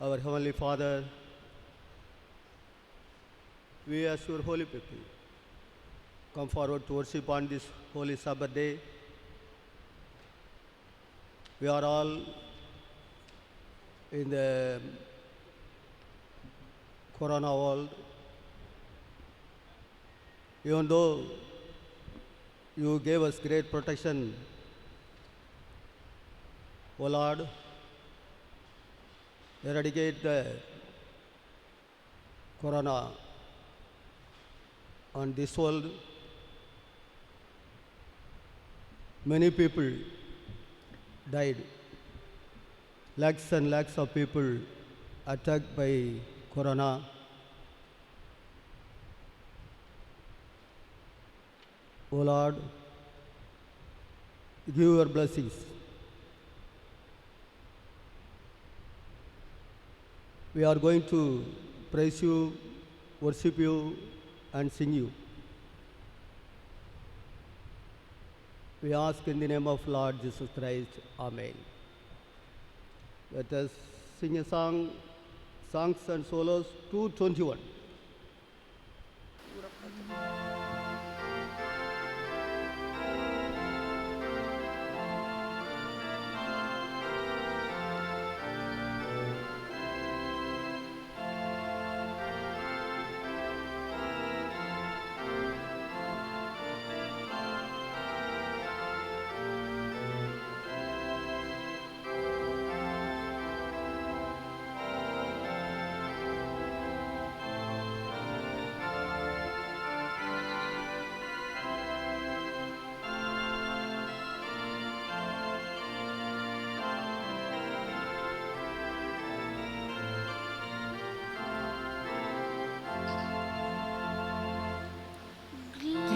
Our Heavenly Father, we as your holy people come forward to worship on this holy Sabbath day. We are all in the Corona world. Even though you gave us great protection, O Lord, eradicate the Corona on this world. Many people died. Lakhs and lakhs of people attacked by Corona. O Lord, give your blessings. We are going to praise you, worship you, and sing you. We ask in the name of Lord Jesus Christ. Amen. Let us sing a song, Songs and Solos 221.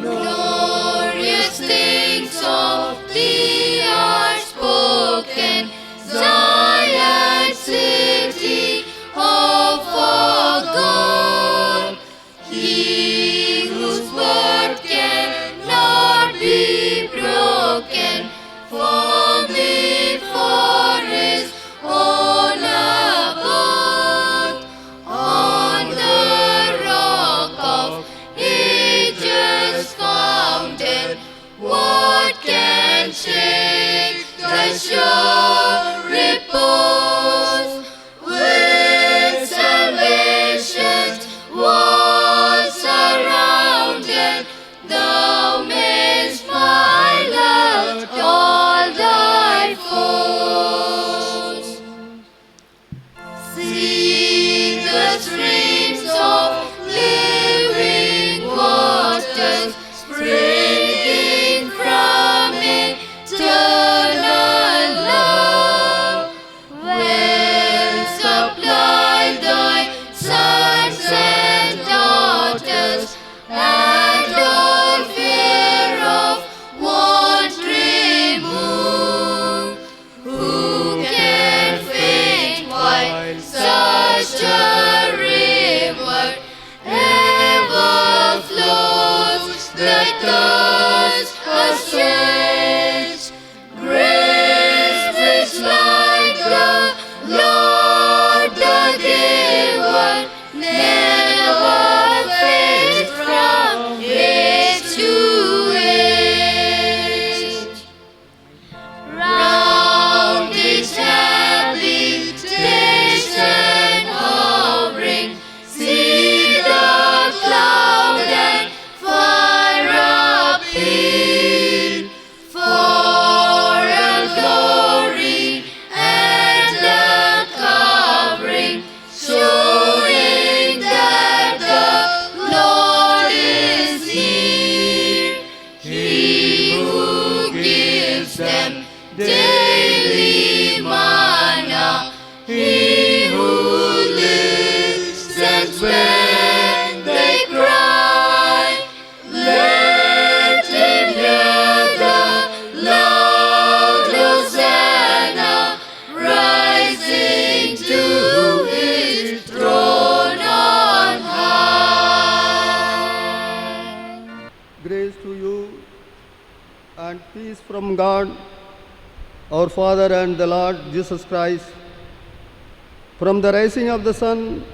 Glorious things of thee are spoken, Zion city of our God. He whose word cannot be broken, from before his own abode, on the rock of ages founded, what can shake the sure repose? With salvation's walls surrounded, thou mayst smile at all thy foes. See the streams of living waters springing from eternal love. Well supply thy sons and daughters, and all fear of want remove. Who can faint while such a river ever flows, that thirst assuage? Grace which like the Lord the giver never fades from age to age. Round each habitation hovering, see the cloud and fire appeal, for a glory and a covering, showing that the Lord is near. He who gives them daily manna, he who listens when they cry, let him hear the loud Hosanna rising to his throne on high. Grace to you and peace from God, our Father and the Lord Jesus Christ. From the rising of the sun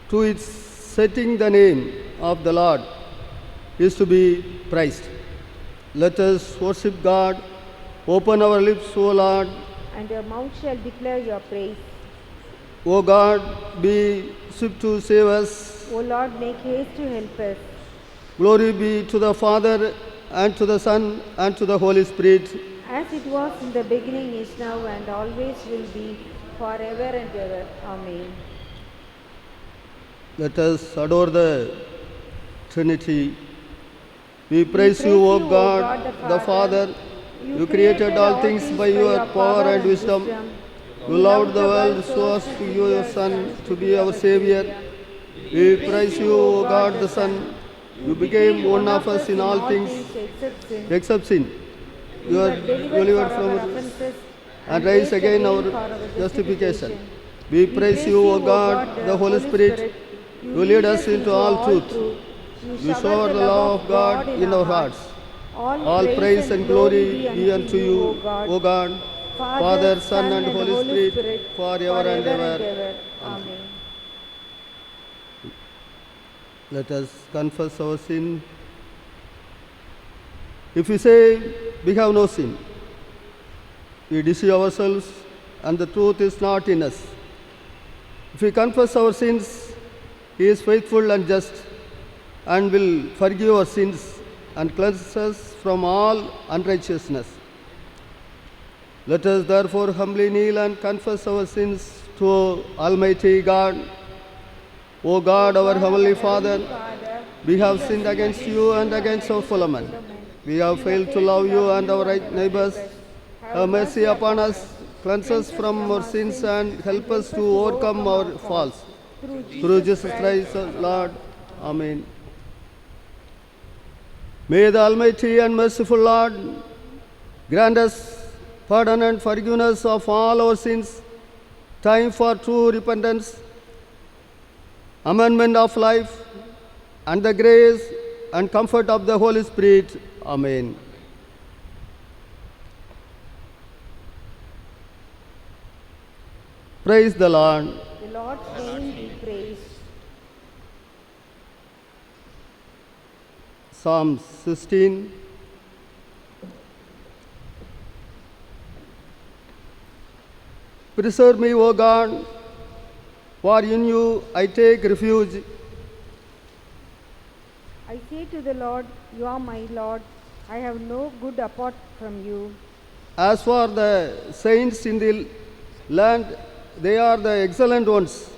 to its setting, the name of the Lord is to be praised. Let us worship God. Open our lips, O Lord. and your mouth shall declare your praise. O God, be swift to save us. O Lord, make haste to help us. Glory be to the Father, and to the Son, and to the Holy Spirit. As it was in the beginning, is now, and always will be, forever and ever. Amen. Let us adore the Trinity. We praise you, O God, the Father. You created all things by your power and wisdom. You loved the world so as to give your Son to be our Savior. We praise you, O God, the Son. You became one of us in all things except sin. You are delivered from us and raised again our justification. We praise you, O God, the Holy Spirit. You lead us into all truth. You shower the love of God in our hearts. All praise and glory be unto you, O God, Father, Son, and Holy Spirit, forever and ever. Amen. Let us confess our sin. If we say we have no sin, we deceive ourselves and the truth is not in us. If we confess our sins, He is faithful and just and will forgive our sins and cleanse us from all unrighteousness. Let us therefore humbly kneel and confess our sins to Almighty God. O God, our Heavenly Father, we have sinned against you and against our fellow men. We have failed to love you and our right neighbors. Have mercy upon us, cleanse us from our sins and help us to overcome our faults. Through Jesus Christ, our Lord. Amen. May the Almighty and merciful Lord grant us pardon and forgiveness of all our sins, time for true repentance, amendment of life, and the grace and comfort of the Holy Spirit. Amen. Praise the Lord. The Lord's name be praised. Psalm 16. Preserve me, O God, for in you I take refuge. I say to the Lord, you are my Lord. I have no good apart from you. As for the saints in the land, they are the excellent ones,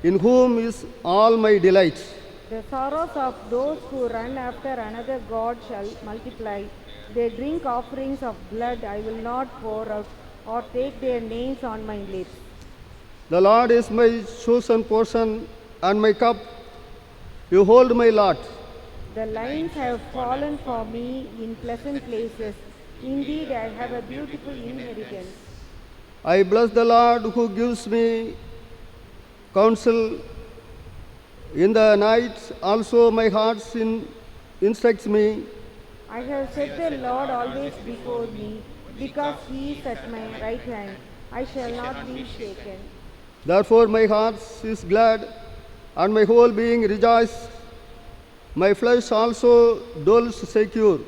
in whom is all my delight. The sorrows of those who run after another God shall multiply. They drink offerings of blood I will not pour out, or take their names on my lips. The Lord is my chosen portion and my cup. You hold my lot. The lines have fallen for me in pleasant places. Indeed, I have a beautiful inheritance. I bless the Lord who gives me counsel. In the night also my heart instructs me. I have set the Lord always before me, because he is at my right hand. I shall not be shaken. Therefore my heart is glad, and my whole being rejoices. My flesh also dwells secure.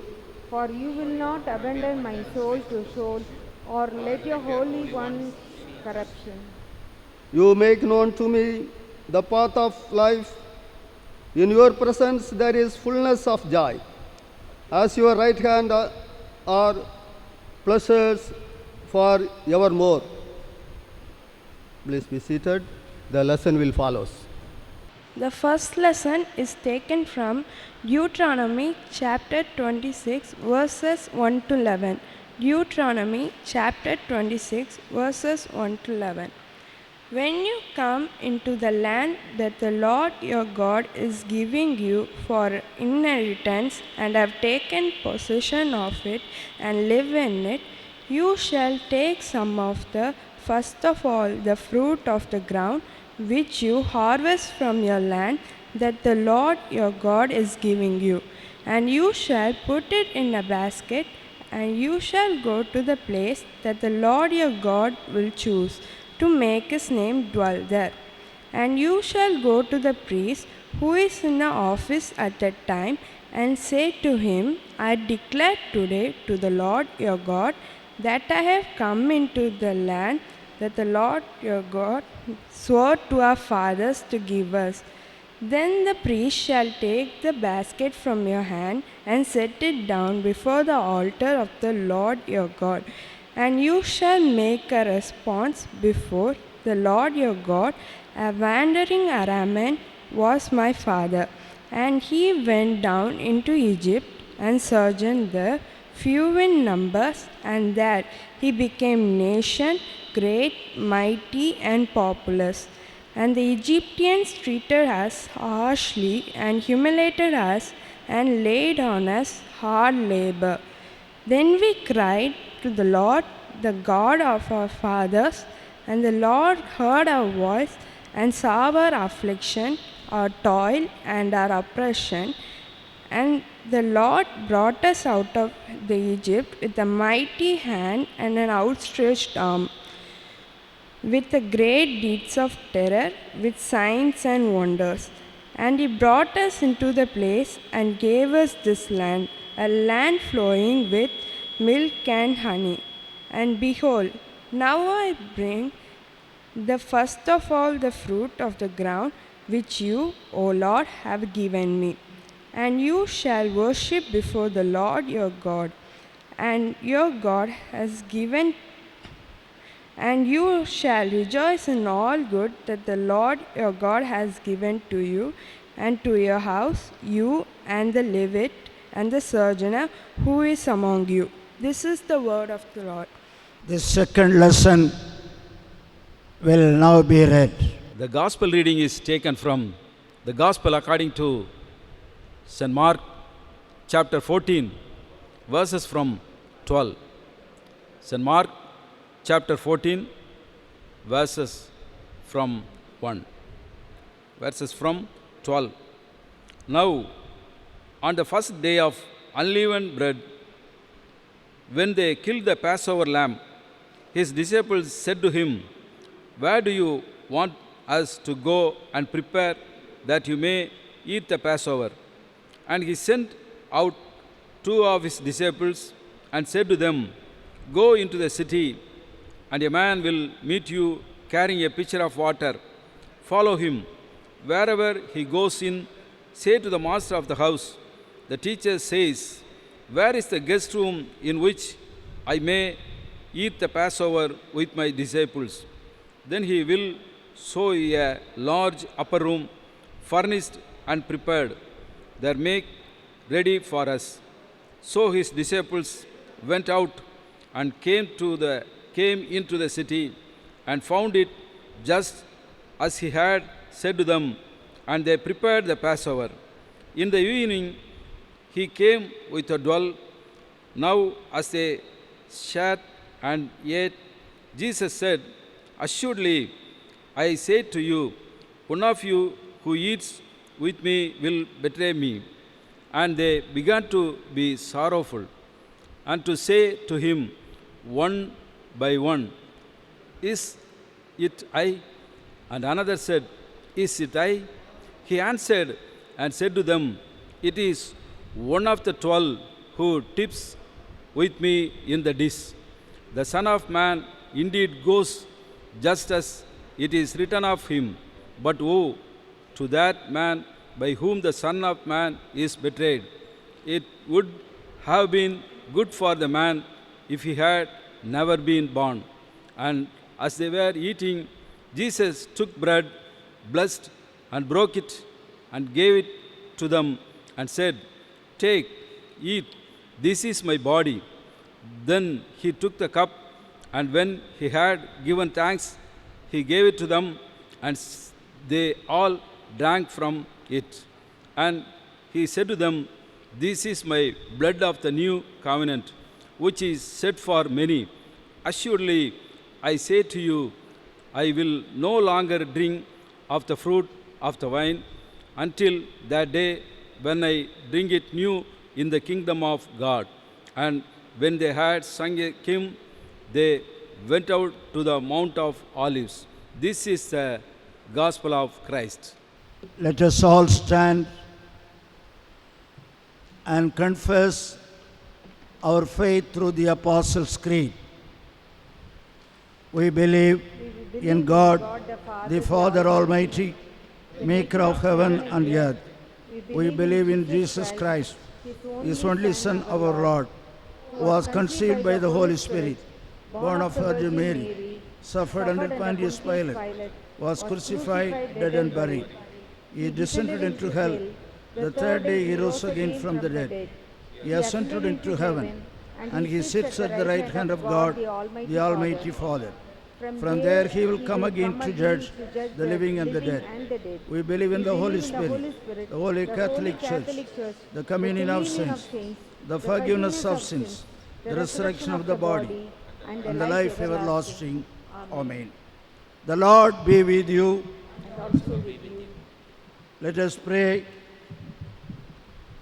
For you will not abandon my soul to Sheol, or let your Holy One corruption. You make known to me the path of life. In your presence there is fullness of joy. As your right hand are pleasures for evermore. Please be seated. The lesson will follow. The first lesson is taken from Deuteronomy chapter 26 verses 1 to 11. Deuteronomy chapter 26 verses 1 to 11. When you come into the land that the Lord your God is giving you for inheritance, and have taken possession of it and live in it, you shall take some of the first of all the fruit of the ground which you harvest from your land that the Lord your God is giving you, and you shall put it in a basket, and you shall go to the place that the Lord your God will choose. to make his name dwell there. And you shall go to the priest who is in the office at that time, and say to him, I declare today to the Lord your God that I have come into the land that the Lord your God swore to our fathers to give us. Then the priest shall take the basket from your hand and set it down before the altar of the Lord your God. And you shall make a response before the Lord your God. A wandering Aramean was my father, and he went down into Egypt and sojourned there, few in numbers, and there he became nation, great, mighty, and populous. And the Egyptians treated us harshly and humiliated us and laid on us hard labor. Then we cried to the Lord, the God of our fathers, and the Lord heard our voice and saw our affliction, our toil, and our oppression. And the Lord brought us out of the Egypt with a mighty hand and an outstretched arm, with the great deeds of terror, with signs and wonders. And he brought us into the place and gave us this land, a land flowing with milk and honey. And behold, now I bring the first of all the fruit of the ground, which you, O Lord, have given me. And you shall worship before the Lord your God. And your God has given, and you shall rejoice in all good that the Lord your God has given to you and to your house, you and the Levite and the sojourner who is among you. This is the word of the Lord. The second lesson will now be read. The gospel reading is taken from the gospel according to St. Mark chapter 14, verses from 12. St. Mark chapter 14, verses from 1. Verses from 12. Now, on the first day of unleavened bread, when they killed the Passover lamb, his disciples said to him, Where do you want us to go and prepare that you may eat the Passover? And he sent out two of his disciples and said to them, Go into the city, and a man will meet you carrying a pitcher of water. Follow him. Wherever he goes in, say to the master of the house, The teacher says, Where is the guest room in which I may eat the Passover with my disciples? Then he will show you a large upper room, furnished and prepared. There make ready for us. So his disciples went out and came into the city and found it just as he had said to them, and they prepared the Passover. In the evening he came with a dwell. Now as they sat and ate, Jesus said, Assuredly, I say to you, one of you who eats with me will betray me. And they began to be sorrowful and to say to him one by one, Is it I? And another said, Is it I? He answered and said to them, It is one of the 12 who dips with me in the dish. The Son of Man indeed goes just as it is written of him, but woe to that man by whom the Son of Man is betrayed. It would have been good for the man if he had never been born. And as they were eating, Jesus took bread, blessed and broke it, and gave it to them, and said, Take, eat, this is my body. Then he took the cup, and when he had given thanks, he gave it to them, and they all drank from it. And he said to them, This is my blood of the new covenant, which is set for many. Assuredly, I say to you, I will no longer drink of the fruit of the vine until that day when I drink it new in the kingdom of God. And when they had sung a hymn, they went out to the Mount of Olives. This is the gospel of Christ. Let us all stand and confess our faith through the Apostles' Creed. We believe in God, the Father Almighty, maker of heaven and earth. We believe in Jesus Christ, His only Son, our Lord, who was conceived by the Holy Spirit, born of Virgin Mary, suffered under Pontius Pilate, was crucified, dead and buried. He descended into hell. The third day he rose again from the dead. He ascended into heaven, and he sits at the right hand of God, the Almighty Father. From there he will come again to judge the living and the dead. We believe in the Holy Spirit, the Holy Catholic Church, the communion of saints, the forgiveness of sins, the resurrection of the body, and the life everlasting. Amen. The Lord be with you. Let us pray.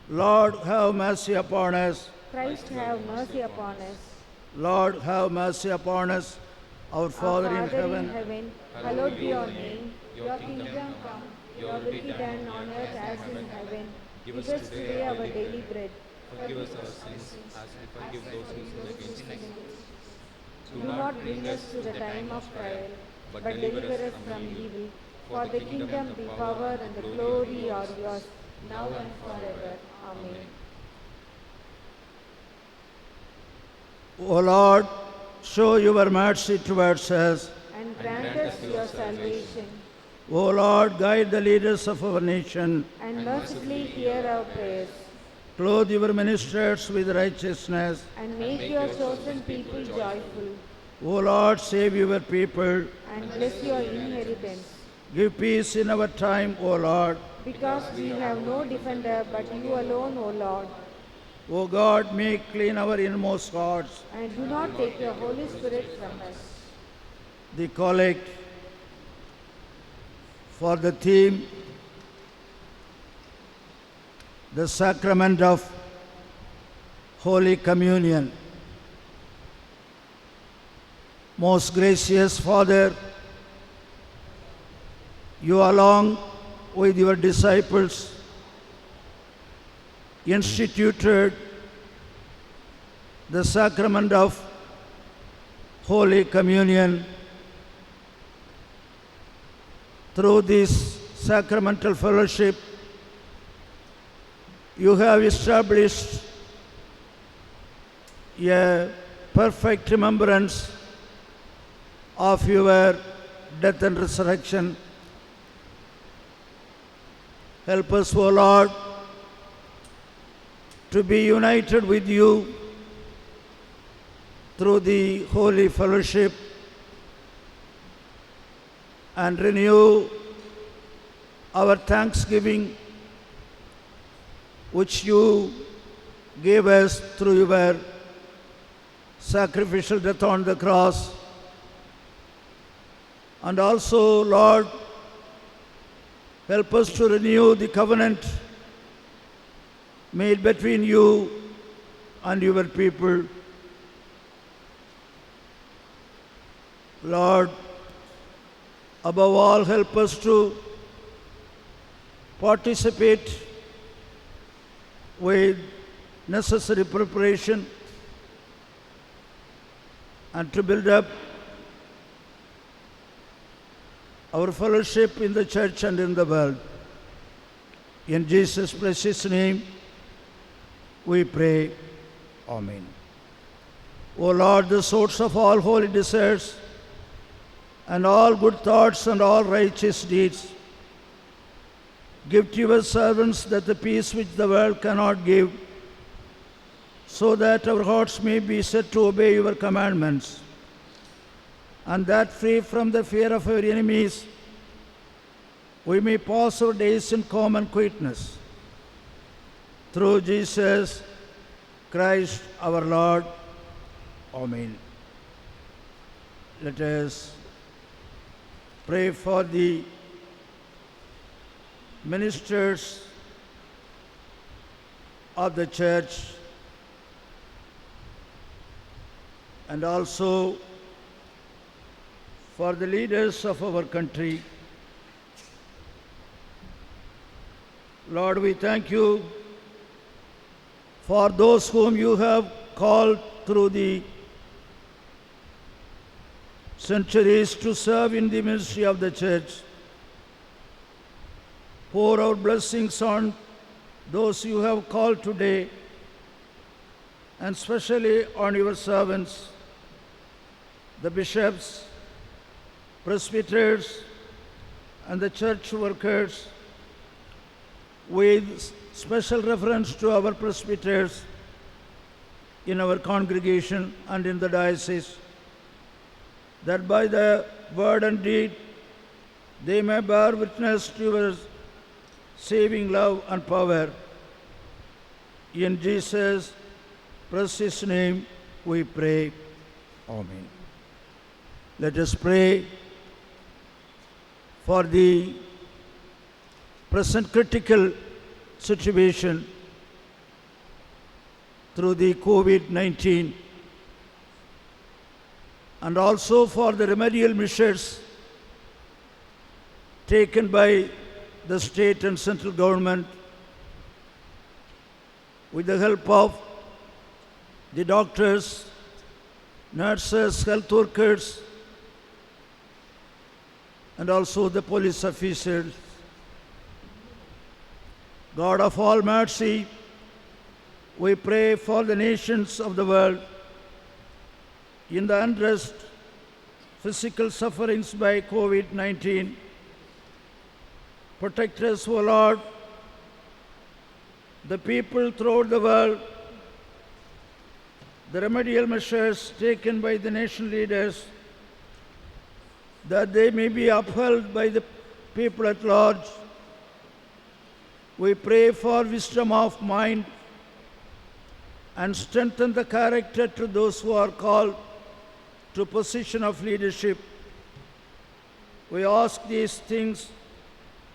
Lord, have mercy upon us. Christ have mercy upon us. Lord, have mercy upon us. Our Father in Our Father in heaven, heaven, hallowed be your name. Your kingdom come, your will be done on earth as in heaven. Give us today our daily bread. Forgive us our sins, as we forgive those who sin against us. Do not bring us to the time of trial, but deliver us from evil. For the kingdom, the power, and the glory are yours, now and forever. Amen. O Lord, show your mercy towards us. And grant us your salvation, O Lord, guide the leaders of our nation. and mercifully hear our prayers, Clothe your ministers with righteousness. and make your chosen people joyful, O Lord, save your people. and bless your inheritance. Give peace in our time, O Lord. Because we have no defender but you alone, O Lord, O God, make clean our inmost hearts. and do not take your Holy Spirit from us. The collect for the theme, the sacrament of Holy Communion. Most gracious Father, you along with your disciples instituted the sacrament of Holy Communion. Through this sacramental fellowship, you have established a perfect remembrance of your death and resurrection. Help us, O Lord, to be united with you through the holy fellowship and renew our thanksgiving which you gave us through your sacrificial death on the cross. And also, Lord, help us to renew the covenant made between you and your people. Lord, above all, help us to participate with necessary preparation and to build up our fellowship in the church and in the world. In Jesus' precious name, we pray. Amen. O Lord, the source of all holy desires and all good thoughts and all righteous deeds, give to your servants that the peace which the world cannot give, so that our hearts may be set to obey your commandments, and that free from the fear of our enemies, we may pass our days in calm and quietness. Through Jesus Christ our Lord. Amen. Let us pray for the ministers of the church and also for the leaders of our country. Lord, we thank you for those whom you have called through the centuries to serve in the ministry of the church. Pour out blessings on those you have called today, and especially on your servants, the bishops, presbyters, and the church workers, with special reference to our presbyters in our congregation and in the diocese, that by the word and deed they may bear witness to your saving love and power. In Jesus' precious name we pray. Amen. Let us pray for the present critical situation through the COVID-19, and also for the remedial measures taken by the state and central government with the help of the doctors, nurses, health workers, and also the police officers. God of all mercy, we pray for the nations of the world in the unrest, physical sufferings by COVID-19. Protect us, O Lord, the people throughout the world, the remedial measures taken by the nation leaders, that they may be upheld by the people at large. We pray for wisdom of mind and strengthen the character to those who are called to position of leadership. We ask these things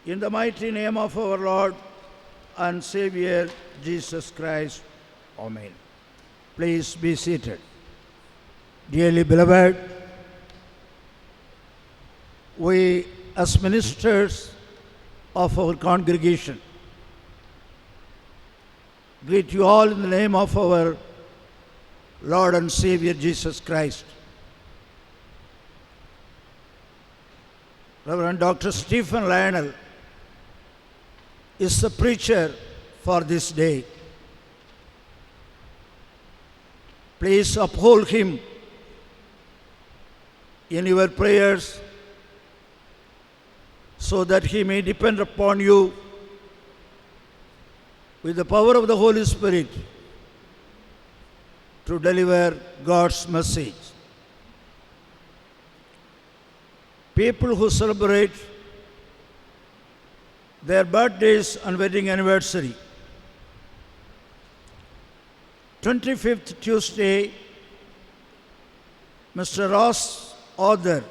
in the mighty name of our Lord and Savior, Jesus Christ. Amen. Please be seated. Dearly beloved, we as ministers of our congregation greet you all in the name of our Lord and Savior Jesus Christ. Reverend Dr. Stephen Lionel is the preacher for this day. Please uphold him in your prayers so that he may depend upon you with the power of the Holy Spirit to deliver God's message. People who celebrate their birthdays and wedding anniversary. 25th Tuesday, Mr. Ross Author.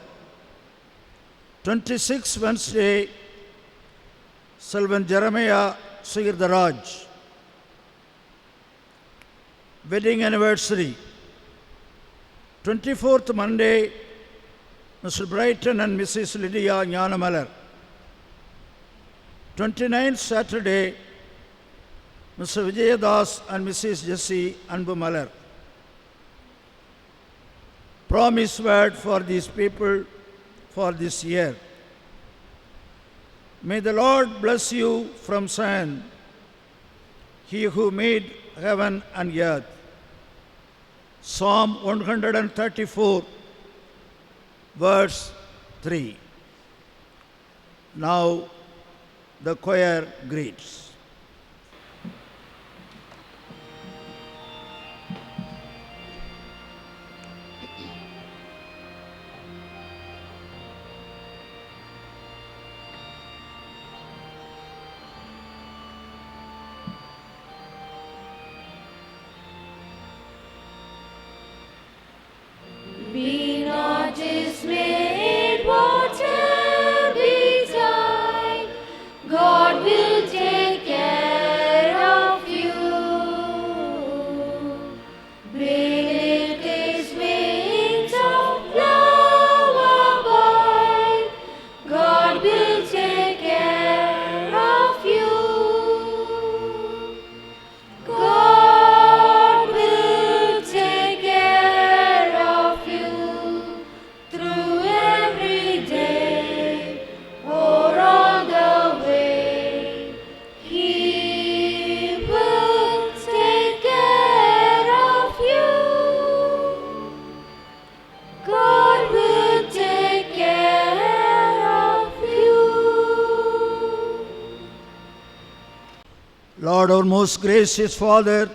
26th Wednesday, Sylvan Jeremiah Sigirdaraj. Wedding anniversary. 24th Monday, Mr. Brighton and Mrs. Lydia Nyanamalar. 29th Saturday, Mr. Vijayadas and Mrs. Jessie Anbumalar. Promise word for these people for this year. May the Lord bless you from Zion, He who made heaven and earth. Psalm 134, verse 3. Now the choir greets. Be not dismayed, whatever betide, God will take care. Lord, our most gracious Father,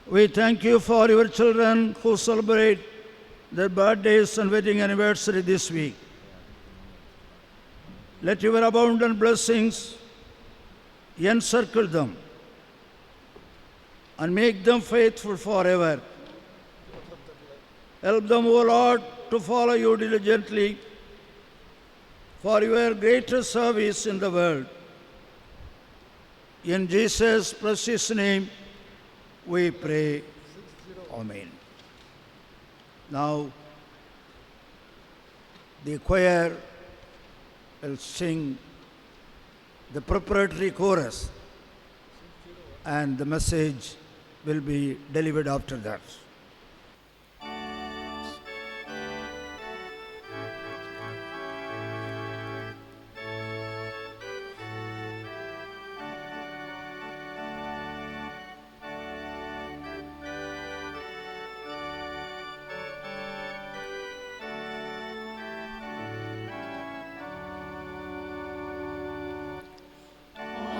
we thank you for your children who celebrate their birthdays and wedding anniversary this week. Let your abundant blessings encircle them and make them faithful forever. Help them, O Lord, to follow you diligently for your greater service in the world. In Jesus' precious name, we pray. Amen. Now, the choir will sing the preparatory chorus, and the message will be delivered after that.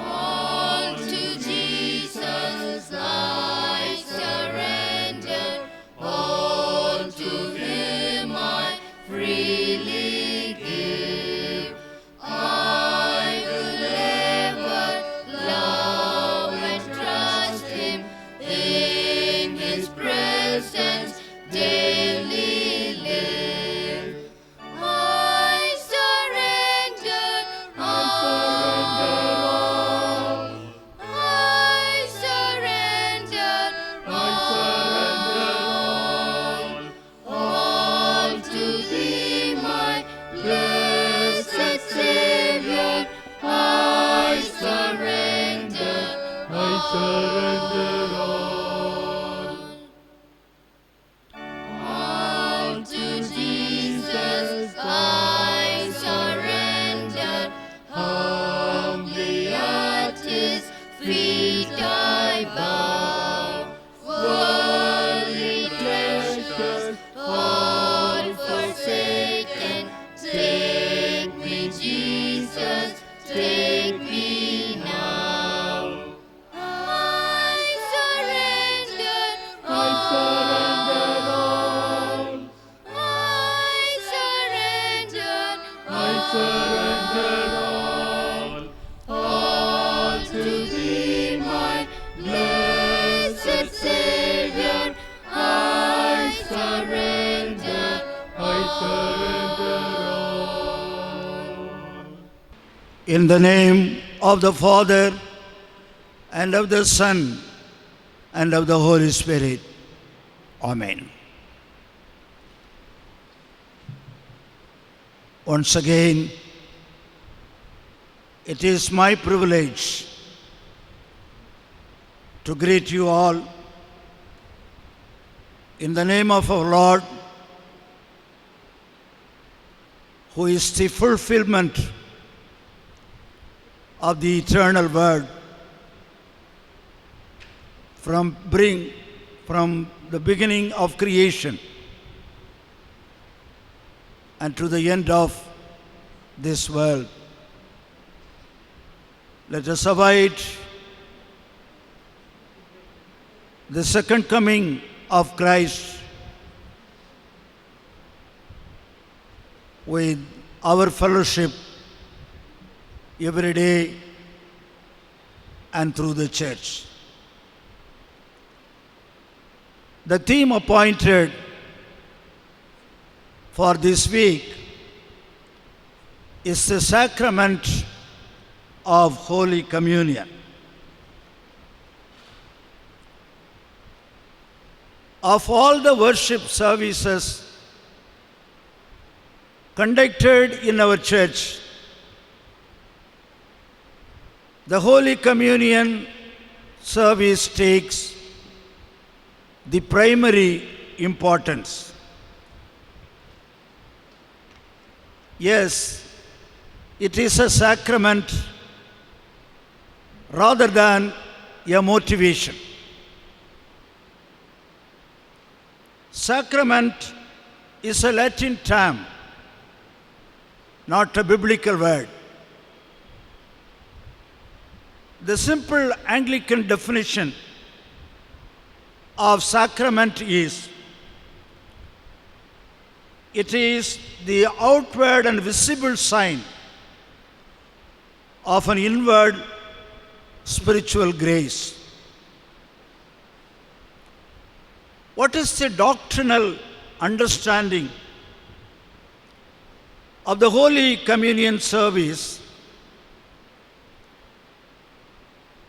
All to Jesus I surrender, all to Him I freely give. I will ever love and trust Him, in His presence daily live. I surrender all. I surrender all to Thee, my blessed Savior. I surrender all to Jesus I surrender. Humbly at His feet I bow. Worldly treasures all forsaken, take me, Jesus, take me now. I surrender all. I surrender all to Thee, my blessed Savior. I surrender all. In the name of the Father, and of the Son, and of the Holy Spirit. Amen. Once again, it is my privilege to greet you all in the name of our Lord, who is the fulfillment of the eternal word from the beginning of creation and to the end of this world. Let us await the second coming of Christ with our fellowship every day and through the church. The theme appointed for this week is the sacrament of Holy Communion. Of all the worship services conducted in our church, the Holy Communion service takes the primary importance. Yes, it is a sacrament rather than a motivation. Sacrament is a Latin term, not a biblical word. The simple Anglican definition of sacrament is, it is the outward and visible sign of an inward spiritual grace. What is the doctrinal understanding of the Holy Communion service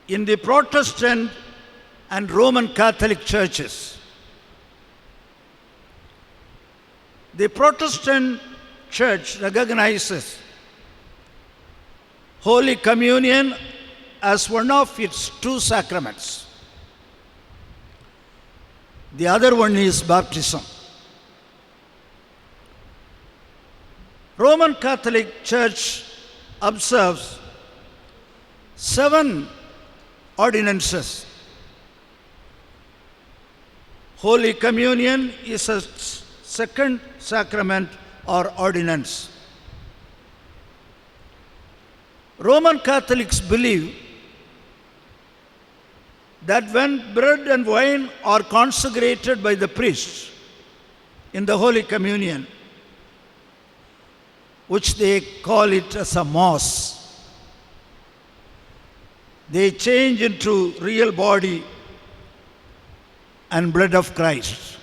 in the Protestant and Roman Catholic churches? The Protestant church recognizes Holy Communion as one of its two sacraments. The other one is baptism. Roman Catholic Church observes 7 ordinances. Holy Communion is a second sacrament or ordinance. Roman Catholics believe that when bread and wine are consecrated by the priest in the Holy Communion, which they call it as a Mass, they change into real body and blood of Christ.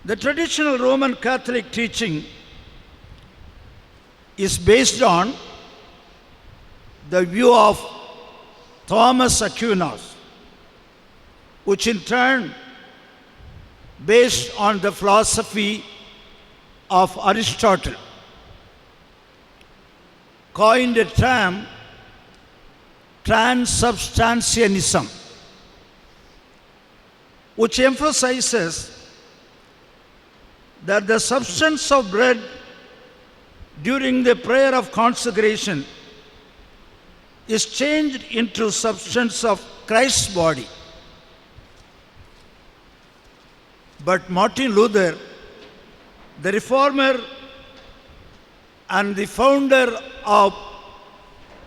The traditional Roman Catholic teaching is based on the view of Thomas Aquinas, which in turn based on the philosophy of Aristotle, coined a term transubstantianism, which emphasizes that the substance of bread during the prayer of consecration is changed into substance of Christ's body. But Martin Luther, the reformer and the founder of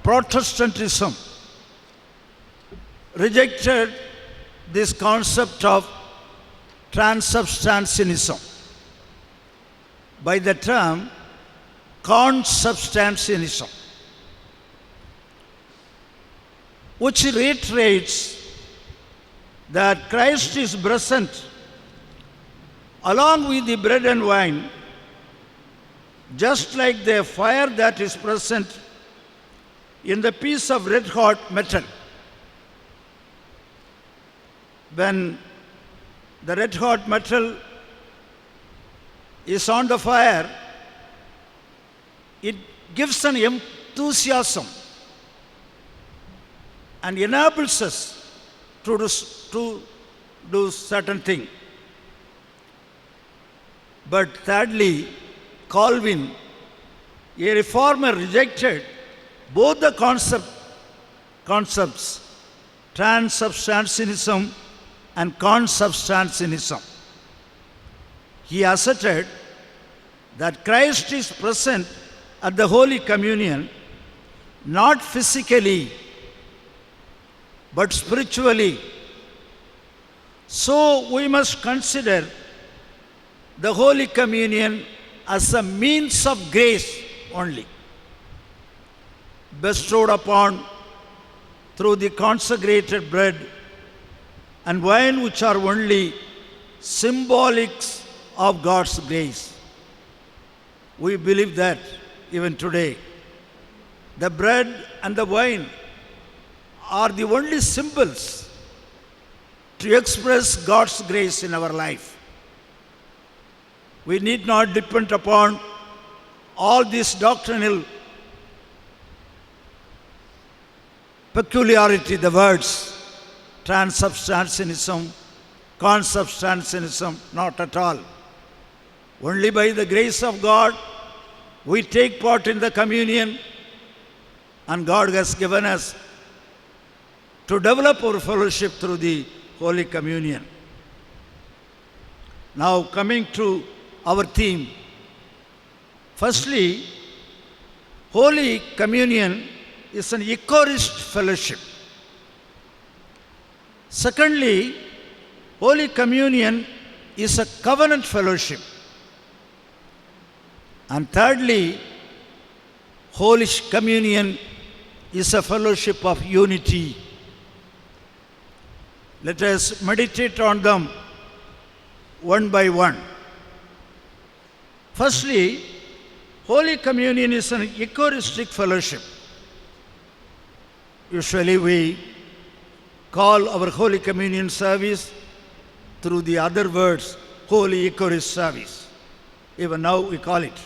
Protestantism, rejected this concept of transubstantianism by the term consubstantianism, which reiterates that Christ is present along with the bread and wine, just like the fire that is present in the piece of red hot metal. When the red hot metal is on the fire, it gives an enthusiasm and enables us to do certain thing. But thirdly, Calvin, a reformer, rejected both the concepts, transubstantianism and consubstantianism. He asserted that Christ is present at the Holy Communion not physically but spiritually. So we must consider the Holy Communion as a means of grace only, bestowed upon through the consecrated bread and wine, which are only symbolics of God's grace. We believe that even today. The bread and the wine are the only symbols to express God's grace in our life. We need not depend upon all these doctrinal peculiarity, the words transubstantianism, consubstantianism, not at all. Only by the grace of God we take part in the communion, and God has given us to develop our fellowship through the Holy Communion. Now coming to our theme. Firstly, Holy Communion is an Eucharist fellowship. Secondly, Holy Communion is a covenant fellowship. And thirdly, Holy Communion is a fellowship of unity. Let us meditate on them one by one. Firstly, Holy Communion is an Eucharistic fellowship. Usually we call our Holy Communion service through the other words, Holy Eucharist service. Even now we call it.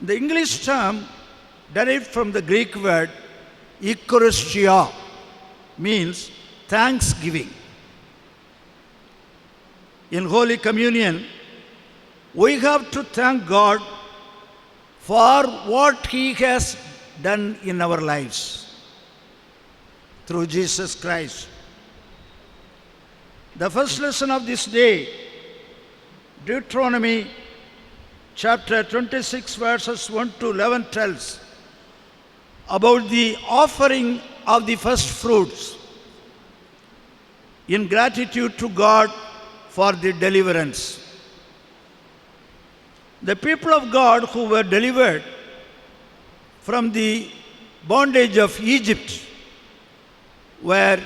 The English term derived from the Greek word Eucharistia means thanksgiving. In Holy Communion, we have to thank God for what He has done in our lives through Jesus Christ. The first lesson of this day, Deuteronomy chapter 26 verses 1 to 11 tells about the offering of the first fruits in gratitude to God for the deliverance. The people of God who were delivered from the bondage of Egypt were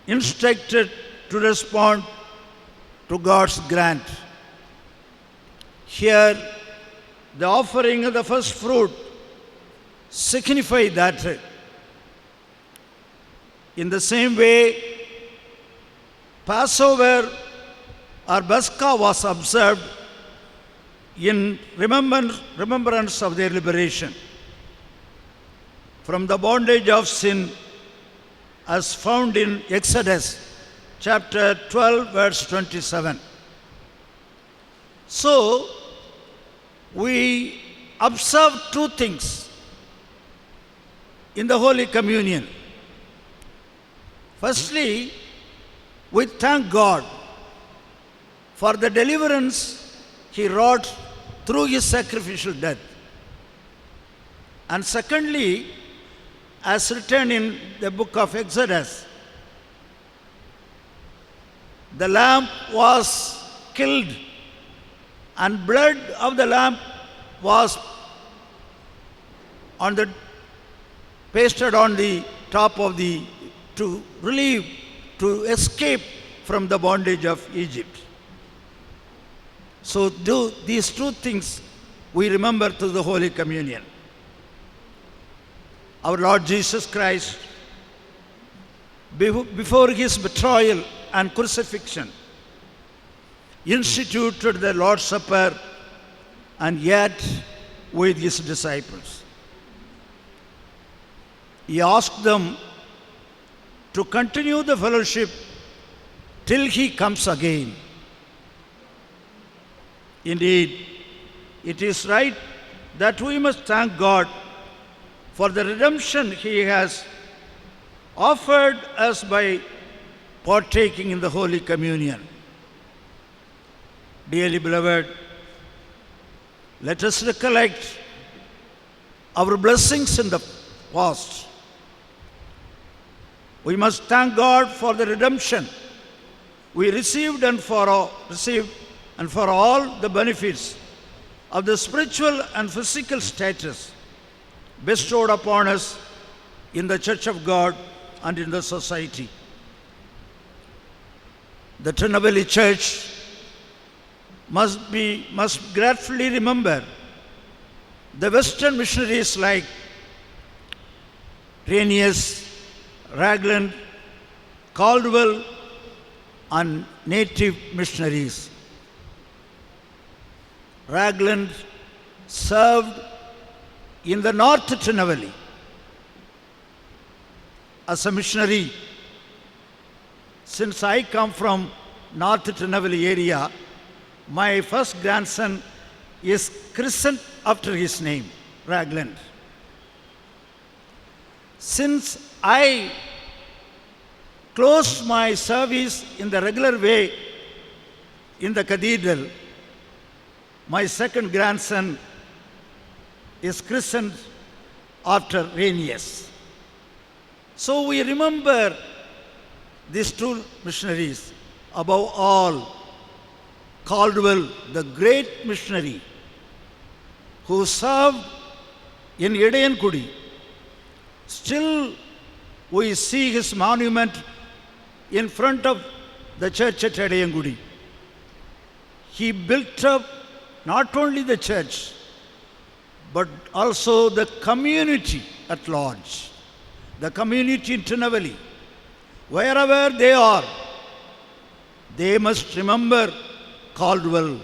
instructed to respond to God's grant. Here, the offering of the first fruit signifies that. In the same way, Passover or Pascha was observed in remembrance of their liberation from the bondage of sin, as found in Exodus chapter 12 verse 27. So, we observe two things in the Holy Communion. Firstly, we thank God for the deliverance He wrought through His sacrificial death. And secondly, as written in the book of Exodus, the lamb was killed and blood of the lamb was pasted on the top of to escape from the bondage of Egypt. So these two things we remember through the Holy Communion. Our Lord Jesus Christ, before His betrayal and crucifixion, instituted the Lord's Supper, and yet with His disciples. He asked them to continue the fellowship till He comes again. Indeed, it is right that we must thank God for the redemption He has offered us by partaking in the Holy Communion. Dearly beloved, let us recollect our blessings in the past. We must thank God for the redemption we received and for all the benefits of the spiritual and physical status bestowed upon us in the Church of God and in the society. The Tinnavelly Church must gratefully remember the Western missionaries like Renius, Ragland, Caldwell, and native missionaries. Ragland served in the North Tinnavelly as a missionary. Since I come from North Tinnavelly area, my first grandson is christened after his name, Ragland. Since I closed my service in the regular way in the cathedral, my second grandson is christened after Irenaeus. So we remember these two missionaries. Above all, Caldwell, the great missionary who served in Idayankudi. Still, we see his monument in front of the church at Idayankudi. He built up not only the church, but also the community at large, the community in Tinnavelly. Wherever they are, they must remember Caldwell.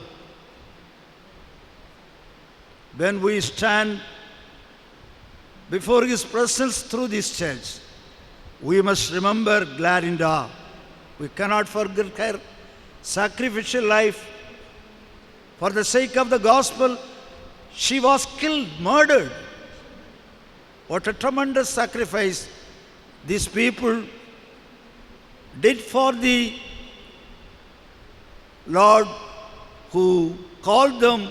When we stand before his presence through this church, we must remember Glarinda. We cannot forget her sacrificial life. For the sake of the gospel, she was killed, murdered. What a tremendous sacrifice these people did for the Lord who called them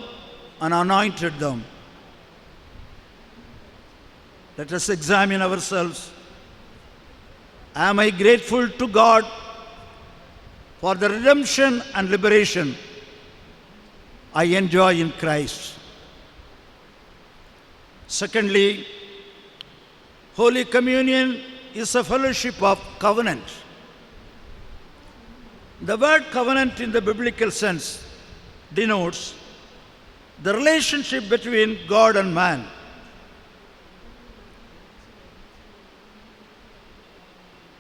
and anointed them. Let us examine ourselves. Am I grateful to God for the redemption and liberation I enjoy in Christ? Secondly, Holy Communion is a fellowship of covenant. The word covenant in the biblical sense denotes the relationship between God and man.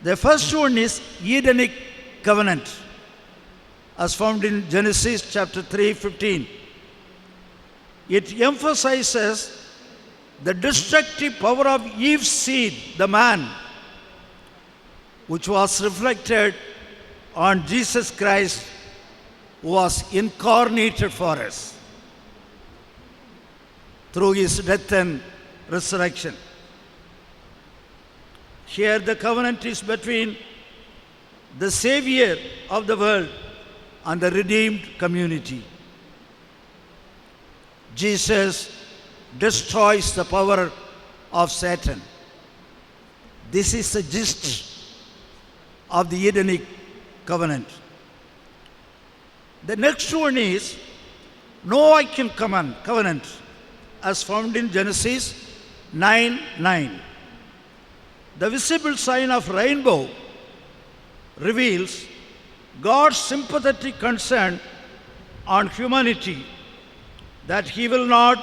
The first one is Edenic covenant, as found in Genesis chapter 3:15. It emphasizes the destructive power of Eve's seed, the man, which was reflected on Jesus Christ, who was incarnated for us through his death and resurrection. Here the covenant is between the Savior of the world and the redeemed community. Jesus destroys the power of Satan. This is the gist of the Edenic covenant. The next one is Noachian covenant, as found in Genesis 9:9. The visible sign of rainbow reveals God's sympathetic concern on humanity, that he will not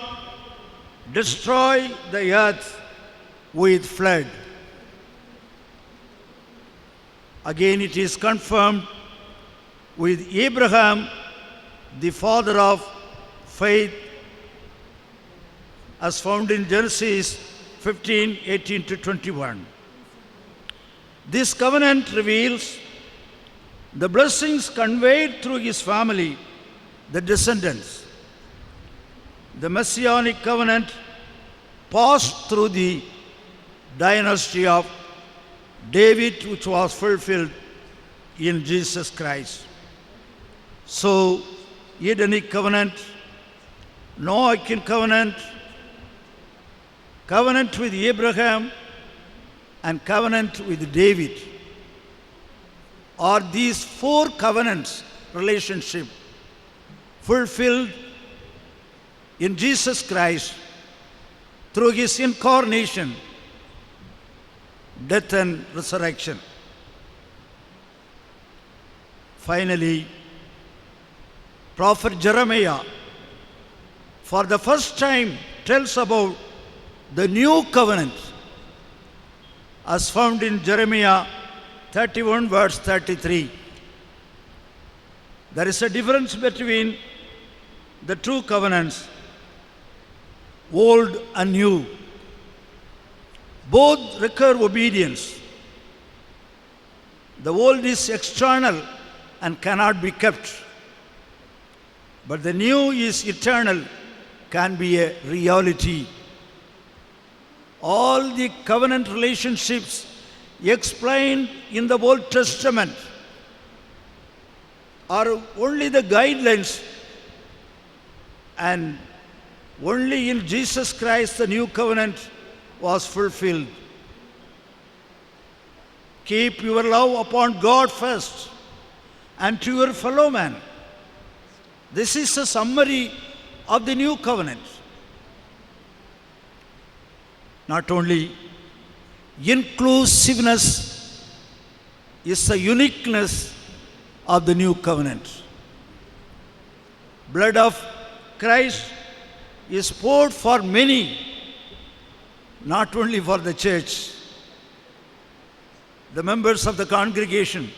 destroy the earth with flood. Again, it is confirmed with Abraham, the father of faith, as found in Genesis 15:18-21. This covenant reveals the blessings conveyed through his family, the descendants. The Messianic covenant passed through the dynasty of David, which was fulfilled in Jesus Christ. So, Edenic covenant, Noachian covenant, covenant with Abraham, and covenant with David are these four covenants relationship fulfilled in Jesus Christ through his incarnation, death and resurrection. Finally, Prophet Jeremiah for the first time tells about the new covenant, as found in Jeremiah 31 verse 33. There is a difference between the two covenants, old and new. Both require obedience. The old is external and cannot be kept, but the new is eternal, can be a reality. All the covenant relationships explained in the Old Testament are only the guidelines, and only in Jesus Christ the new covenant was fulfilled. Keep your love upon God first and to your fellow man. This is a summary of the new covenant. Not only inclusiveness is the uniqueness of the new covenant. Blood of Christ is poured for many, not only for the church, the members of the congregation,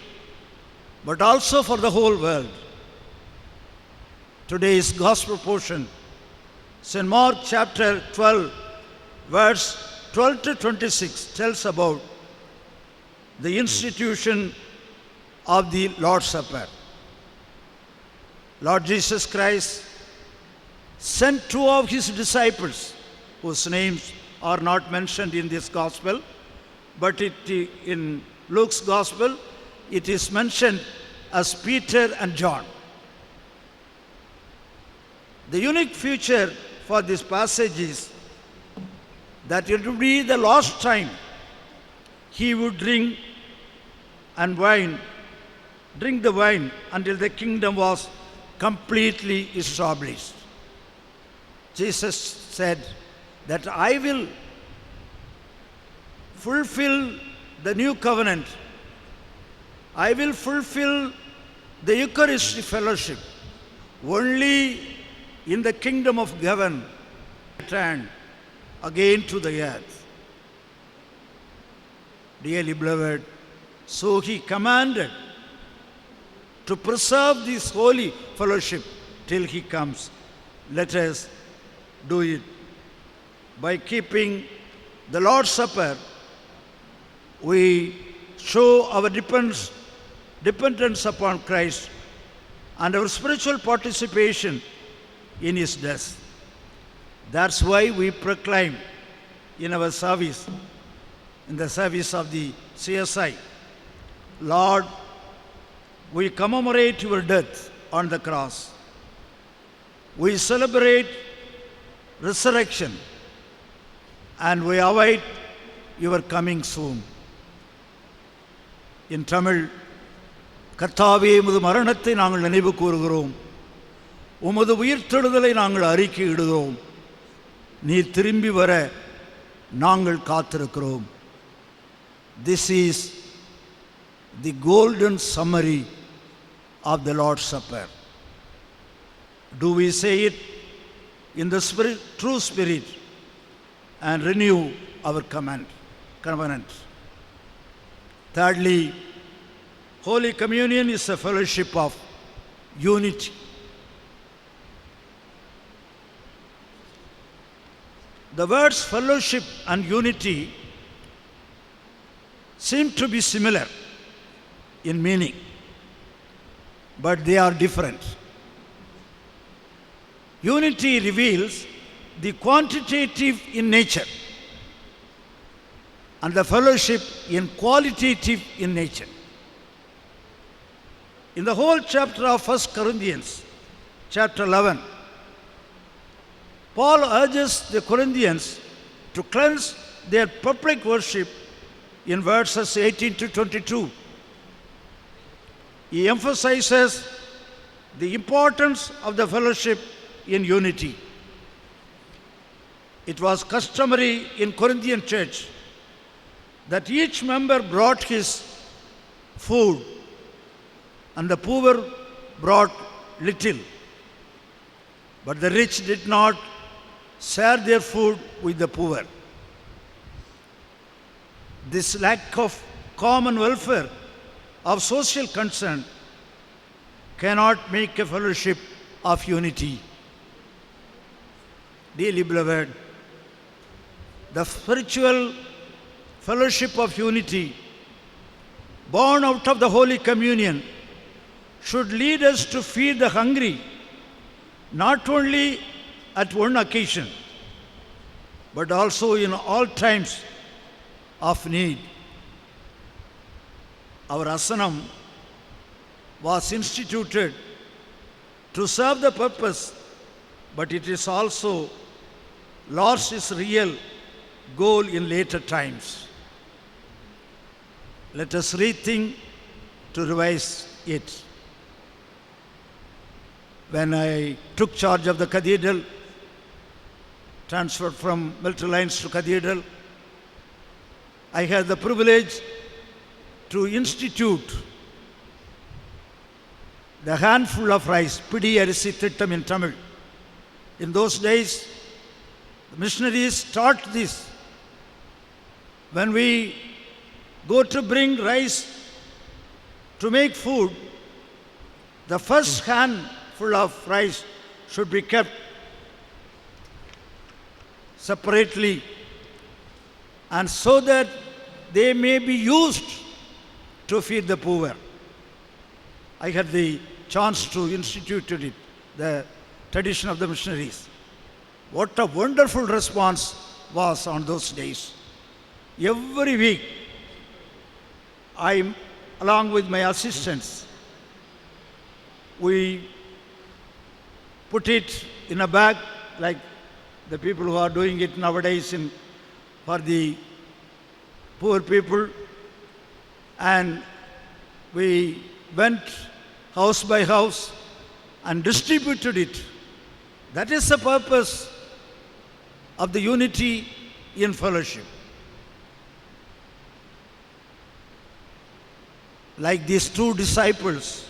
but also for the whole world. Today's gospel portion, St. Mark chapter 12, verse 12 to 26, tells about the institution of the Lord's Supper. Lord Jesus Christ sent two of his disciples, whose names are not mentioned in this gospel, but in Luke's gospel, it is mentioned as Peter and John. The unique feature for this passage is that it would be the last time he would drink the wine until the kingdom was completely established. Jesus said that I will fulfill the new covenant. I will fulfill the Eucharistic fellowship only in the kingdom of heaven, return again to the earth. Dearly beloved, so he commanded to preserve this holy fellowship till he comes. Let us do it. By keeping the Lord's Supper, we show our dependence upon Christ and our spiritual participation in his death. That's why we proclaim in our service, in the service of the CSI, Lord, we commemorate your death on the cross. We celebrate resurrection and we await your coming soon. In Tamil, கர்த்தாவே உமது மரணத்தை நாங்கள் நினைவு கூறுகிறோம், உமது உயிர்த்தெழுதலை நாங்கள் அறிக்கையிடுகிறோம், நீர் திரும்பி வர நாங்கள் காத்திருக்கிறோம். This is the golden summary of the Lord's Supper. Do we say it in the spirit, true spirit, and renew our covenant? Thirdly, Holy Communion is a fellowship of unity. The words fellowship and unity seem to be similar in meaning, but they are different. Unity reveals the quantitative in nature, and the fellowship in qualitative in nature. In the whole chapter of 1 Corinthians, chapter 11, Paul urges the Corinthians to cleanse their public worship in verses 18 to 22. He emphasizes the importance of the fellowship in unity. It was customary in Corinthian church that each member brought his food and the poor brought little. But the rich did not share their food with the poor. This lack of common welfare, of social concern, cannot make a fellowship of unity. Dearly beloved, the spiritual fellowship of unity born out of the Holy Communion should lead us to feed the hungry, not only at one occasion, but also in all times of need. Our asanam was instituted to serve the purpose, but it is also lost its real goal in later times. Let us rethink to revise it. When I took charge of the cathedral, transferred from Milton Lines to cathedral, I had the privilege to institute the handful of rice, Pidi Arisi Thittam in Tamil. In those days, the missionaries taught this. When we go to bring rice to make food, the first handful of rice should be kept separately, and so that they may be used to feed the poor. I had the chance to institute it, the tradition of the missionaries. What a wonderful response was on those days. Every week, I, along with my assistants, we put it in a bag like the people who are doing it nowadays for the poor people, and we went house by house and distributed it. That is the purpose of the unity in fellowship. Like these two disciples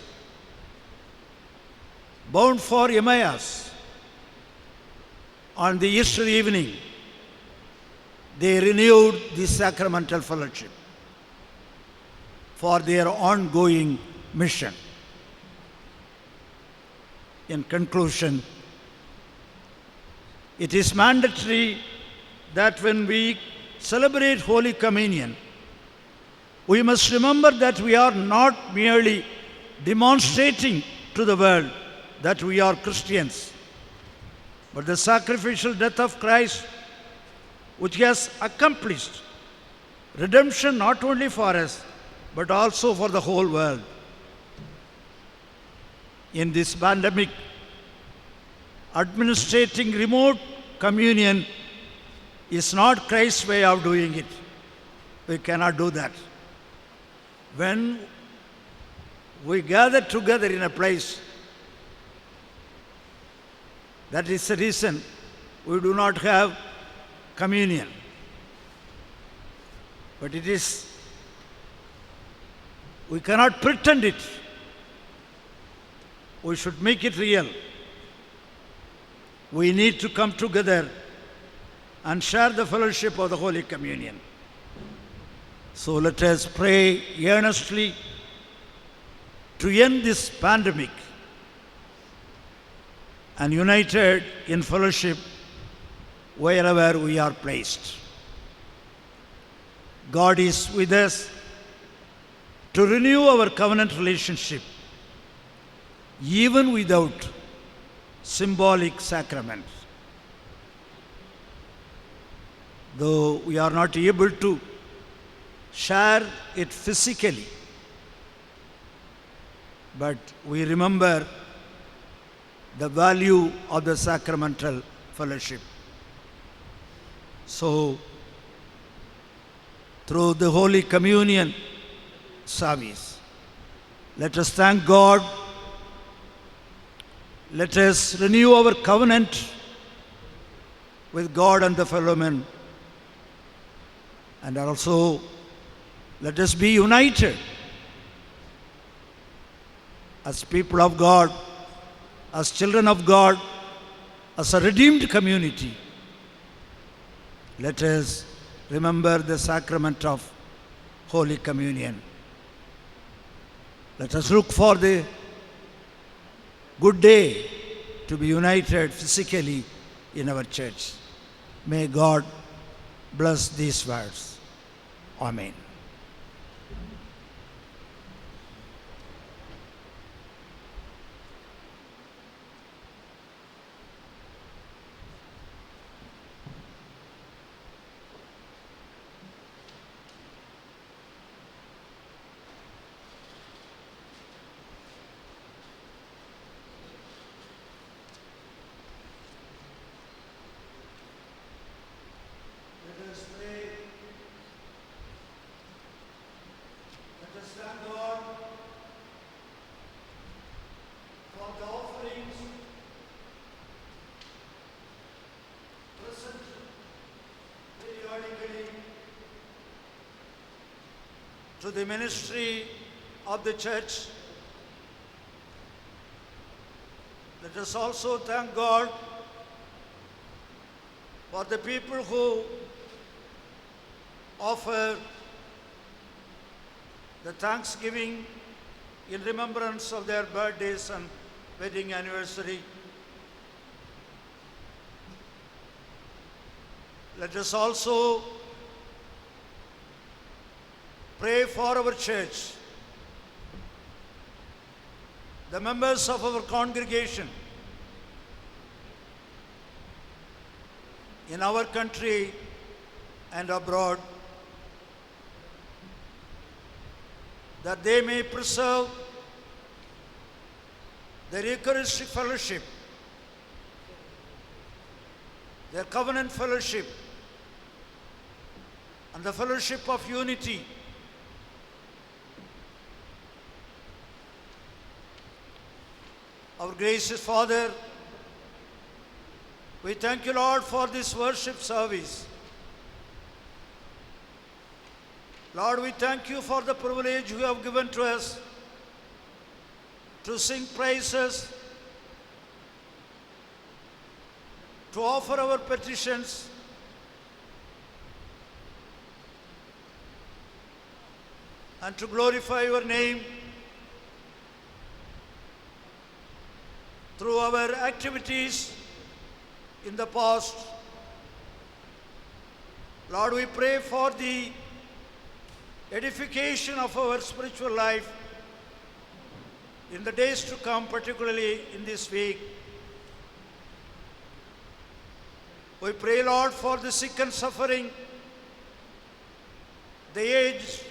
bound for Emmaus on the Easter evening, they renewed the sacramental fellowship for their ongoing mission. In conclusion, it is mandatory that when we celebrate Holy Communion, we must remember that we are not merely demonstrating to the world that we are Christians, but the sacrificial death of Christ, which has accomplished redemption not only for us, but also for the whole world. In this pandemic, administrating remote communion is not Christ's way of doing it. We cannot do that. When we gather together in a place, that is the reason we do not have communion. But we cannot pretend it. We should make it real. We need to come together and share the fellowship of the Holy Communion. So let us pray earnestly to end this pandemic and united in fellowship wherever we are placed. God is with us to renew our covenant relationship even without symbolic sacraments. Though we are not able to share it physically, but we remember the value of the sacramental fellowship. So, through the Holy Communion service, let us thank God. Let us renew our covenant with God and the fellow men. And also, let us be united as people of God, as children of God, as a redeemed community. Let us remember the sacrament of Holy Communion. Let us look for the good day to be united physically in our church. May God bless these words. Amen. Let us to the ministry of the church. Let us also thank God for the people who offer the thanksgiving in remembrance of their birthdays and wedding anniversary. Let us also pray for our church, the members of our congregation in our country and abroad, that they may preserve their Eucharistic fellowship, their covenant fellowship, and the fellowship of unity. Our gracious Father, we thank you, Lord, for this worship service. Lord, we thank you for the privilege you have given to us to sing praises, to offer our petitions, and to glorify your name through our activities in the past. Lord, we pray for the edification of our spiritual life in the days to come, particularly in this week. We pray, Lord, for the sick and suffering, the aged,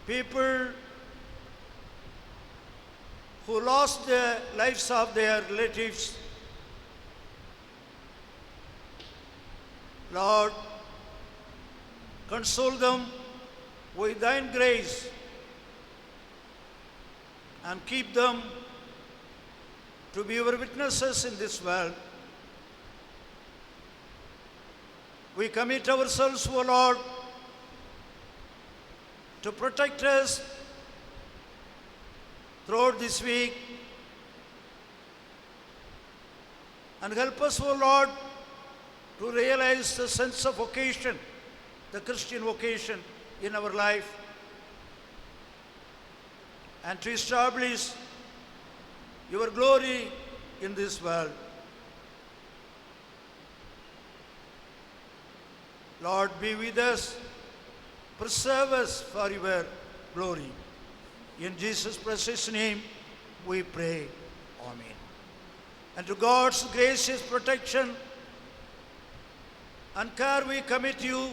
people who lost the lives of their relatives. Lord, console them with thine grace and keep them to be your witnesses in this world. We commit ourselves, O Lord, to protect us throughout this week, and help us, O Lord, to realize the sense of vocation, the Christian vocation in our life, and to establish your glory in this world. Lord, be with us, preserve us for your glory. In Jesus' precious name we pray. Amen. And to God's gracious protection and care we commit you.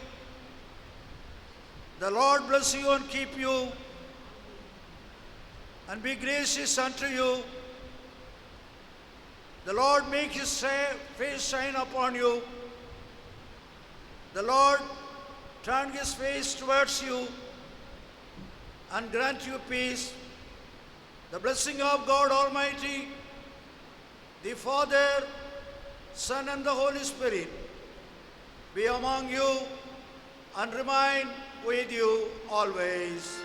The Lord bless you and keep you, and be gracious unto you. The Lord make his face shine upon you. The Lord turn his face towards you and grant you peace. The blessing of God Almighty, the Father, Son, and the Holy Spirit be among you and remain with you always.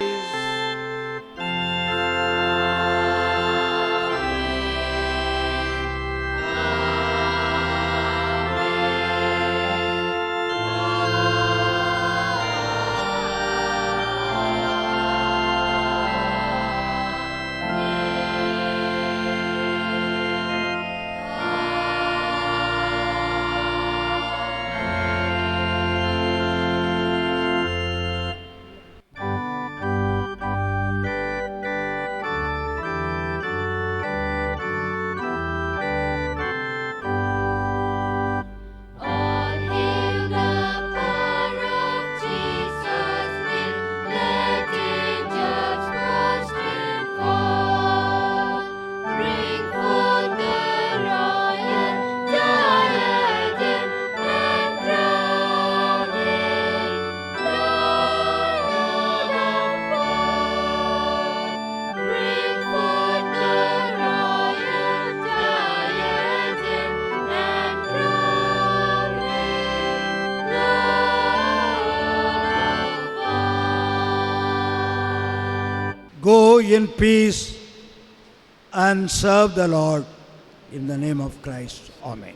in peace and serve the Lord in the name of Christ. Amen.